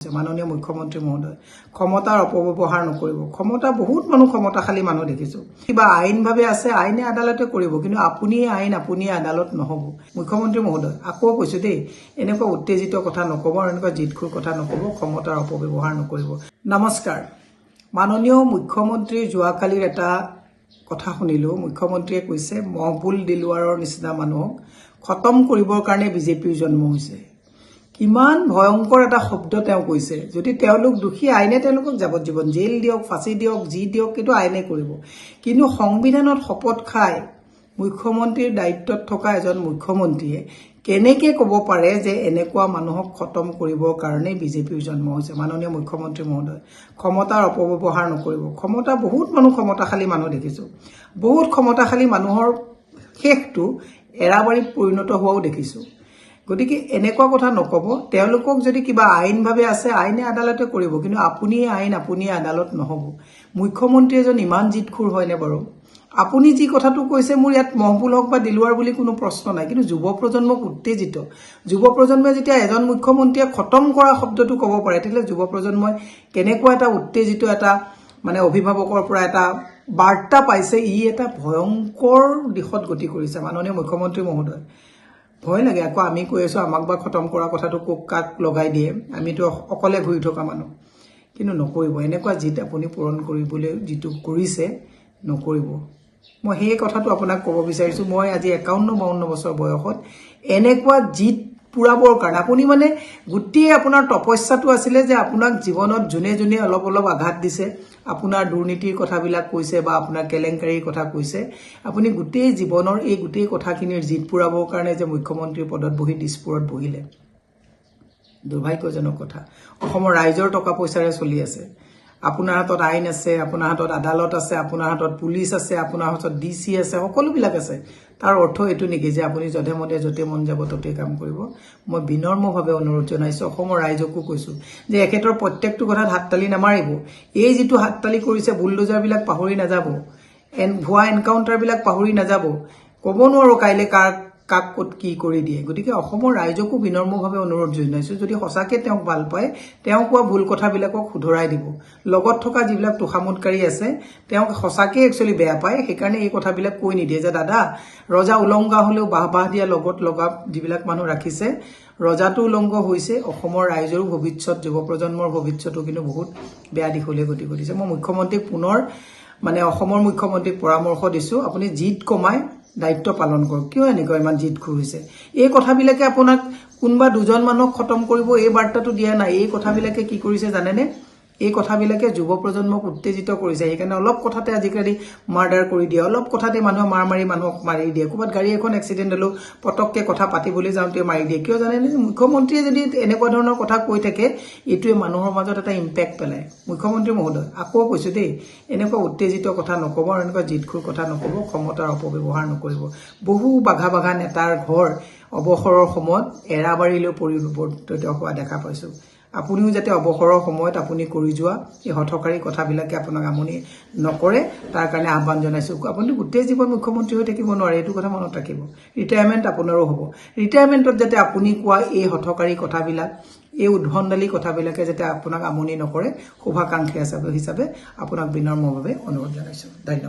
মাননীয় মুখ্যমন্ত্ৰী মহোদয় ক্ষমতাৰ অপব্যৱহাৰ নকৰিব ক্ষমতা বহুত মানুহ ক্ষমতাশালী মানুহ দেখিছো কিবা আইনভাৱে আছে আইনে আদালতে কৰিব কিন্তু আপুনি আইন আপুনি আদালত নহব মুখ্যমন্ত্ৰী মহোদয় আকৌ কৈছো দেই এনেকুৱা উত্তেজিত কথা নকব আৰু এনেকুৱা জিতখুৰ কথা নকব ক্ষমতাৰ অপব্যৱহাৰ নকৰিব নমস্কাৰ মাননীয় মুখ্যমন্ত্ৰী যোৱাকালিৰ এটা কথা শুনিলো মুখ্যমন্ত্ৰীয়ে কৈছে মহবুল দিলৱাৰৰ নিচিনা মানুহক খতম কৰিবৰ কাৰণে বিজেপিৰ জন্ম হৈছে কিমান ভয়ংকৰ এটা শব্দ তেওঁ কৈছে যদি তেওঁলোক দুখী আইনে তেওঁলোকক যাৱজ্জীৱন জেল দিয়ক ফাঁচি দিয়ক জি দিয়ক কিন্তু আইনে কৰিব কিন্তু সংবিধানত শপত খাই মুখ্যমন্ত্ৰীৰ দায়িত্বত থকা এজন মুখ্যমন্ত্ৰীয়ে কেনেকে ক'ব পাৰে যে এনেকুৱা মানুহক খতম কৰিবৰ কাৰণে বিজেপিৰ জন্ম হৈছে মাননীয় মুখ্যমন্ত্ৰী মহোদয় ক্ষমতাৰ অপব্যৱহাৰ নকৰিব ক্ষমতা বহুত মানুহ ক্ষমতাশালী মানুহ দেখিছো বহুত ক্ষমতাশালী মানুহৰ শেষটো এৰাবাৰীত পৰিণত হোৱাও দেখিছো গতিকে এনেকুৱা কথা নকব তেওঁলোকক যদি কিবা আইনভাৱে আছে আইনে আদালতে কৰিব কিন্তু আপুনি আইন আপুনি আদালত নহব মুখ্যমন্ত্ৰী এজন ইমান জিতখুৰ হয়নে বাৰু আপুনি যি কথাটো কৈছে মোৰ ইয়াত মহবুল হক বা দিলৱাৰ বুলি কোনো প্ৰশ্ন নাই কিন্তু যুৱ প্ৰজন্মক উত্তেজিত যুৱ প্ৰজন্মই যেতিয়া এজন মুখ্যমন্ত্ৰীয়ে খতম কৰা শব্দটো ক'ব পাৰে তেতিয়াহ'লে যুৱ প্ৰজন্মই কেনেকুৱা এটা উত্তেজিত এটা মানে অভিভাৱকৰ পৰা এটা বাৰ্তা পাইছে ই এটা ভয়ংকৰ দিশত গতি কৰিছে মাননীয় মুখ্যমন্ত্ৰী মহোদয় ভয় লাগে আকৌ আমি কৈ আছো আমাক বা খতম কৰা কথাটো কোক কাক লগাই দিয়ে আমিতো অকলে ঘূৰি থকা মানুহ কিন্তু নকৰিব এনেকুৱা জিত আপুনি পূৰণ কৰিবলৈ যিটো কৰিছে নকৰিব মই সেই কথাটো আপোনাক ক'ব বিচাৰিছো মই আজি 51-52 বছৰ বয়সত এনেকুৱা জিত পুৰাবৰ কাৰণে আপুনি মানে গুটি আপোনাৰ তপস্যাটো আছিলে যে আপোনাক জীৱনত জুনে জুনে অলপ অলপ আঘাত দিছে আপোনাৰ দুৰ্নীতিৰ কথাবিলাক কৈছে বা আপোনাৰ কেলেংকাৰীৰ কথা কৈছে আপুনি গুটি জীৱনৰ এই গুটি কথাখিনিৰ জিত পুৰাবৰ কাৰণে যে মুখ্যমন্ত্ৰীৰ পদত বহি দিছপুৰত বহিলে দুৰ্ভাগ্যজনক কথা অসমৰ ৰাইজৰ টকা পইচাৰে চলি আছে আপোনাৰ হাতত আইন আছে আপোনাৰ হাতত আদালত আছে আপোনাৰ হাতত পুলিচ আছে আপোনাৰ হাতত ডিসি আছে সকলোবিলাক আছে তাৰ অৰ্থ এটো নেকি যে আপুনি যধে মধে যতে মন যাব ততে কাম কৰিব মই বিনম্ৰভাৱে অনুৰোধ জনাইছো অসমৰ ৰাইজকো কৈছো যে একেতৰ প্ৰত্যেকটো কথাত হাততালি নামাৰিব এই যিটো হাততালি কৰিছে বুলডোজাৰ বিলাক পাহৰি নাযাব ভুৱা এনকাউন্টাৰ বিলাক পাহৰি নাযাব ক'ব নোৱাৰো কাইলে কাক কত কি কৰি দিয়ে গতিকে অসমৰ ৰাইজকো বিনম্ৰভাৱে অনুৰোধ জনাইছো যদি সঁচাকে তেওঁক ভাল পায় তেওঁ কোৱা ভুল কথাবিলাকক শুধৰাই দিব লগত থকা যিবিলাক তোখামুটকাৰী আছে তেওঁক সঁচাকে একচুয়ালি বেয়া পায় সেইকাৰণে এই কথাবিলাক কৈ নিদিয়ে যে দাদা ৰজা উলংঘা হলেও বাহবাহ দিয়া লগত লগা যিবিলাক মানুহ ৰাখিছে ৰজাটো উলংঘ হৈছে অসমৰ ৰাইজৰ ভৱিষ্যত যুৱ প্ৰজন্মৰ ভৱিষ্যতটো কিন্তু বহুত বেয়া দিশলৈ গতি কৰিছে মই মুখ্যমন্ত্ৰীক পুনৰ মানে অসমৰ মুখ্যমন্ত্ৰীক পৰামৰ্শ দিছো আপুনি জিত কমাই দায়িত্ব পালন কৰক কিয় এনেকৈ ইমান জিতখুৰ হৈছে এই কথাবিলাকে আপোনাক কোনবা দুজন মানুহক খতম কৰিব এই বাৰ্তাটো দিয়া নাই এই কথাবিলাকে কি কৰিছে জানেনে এই কথাবিলাকে যুৱ প্ৰজন্মক উত্তেজিত কৰিছে সেইকাৰণে অলপ কথাতে আজিকালি মাৰ্ডাৰ কৰি দিয়ে অলপ কথাতে মানুহ মাৰি মানুহক মাৰি দিয়ে ক'বাত গাড়ী এখন এক্সিডেন্ট হলো পটককে কথা পাতিবলৈ যাওঁতে মাৰি দিয়ে কিয় জানেনে মুখ্যমন্ত্ৰীয়ে যদি এনেকুৱা ধৰণৰ কথা কৈ থাকে এটোৱে মানুহৰ মাজত এটা ইম্প্যাক্ট পেলায় মুখ্যমন্ত্ৰী মহোদয় আকৌ কৈছো দেই এনেকুৱা উত্তেজিত কথা নকব আৰু এনেকুৱা জিতখুৰ কথা নকব ক্ষমতাৰ অপব্যৱহাৰ নকৰিব বহু বাঘা নেতাৰ ঘৰ অৱসৰৰ সময়ত এৰাবাৰীলৈ পৰিৱৰ্তিত হোৱা দেখা পাইছো আপুনিও যাতে অৱসৰৰ সময়ত আপুনি কৰি যোৱা এই হঠকাৰী কথাবিলাকে আপোনাক আমনি নকৰে তাৰ কাৰণে আহ্বান জনাইছো আপুনি গোটেই জীৱন মুখ্যমন্ত্ৰী হৈ থাকিব নোৱাৰে এইটো কথা মনত ৰাখিব ৰিটায়াৰমেন্ট আপোনাৰো হ'ব ৰিটায়াৰমেন্টত যাতে আপুনি কোৱা এই হঠকাৰী কথাবিলাক এই উদ্ভণ্ডালী কথাবিলাকে যাতে আপোনাক আমনি নকৰে শুভাকাংক্ষী হিচাপে আপোনাক বিনম্ৰভাৱে অনুৰোধ জনাইছো ধন্যবাদ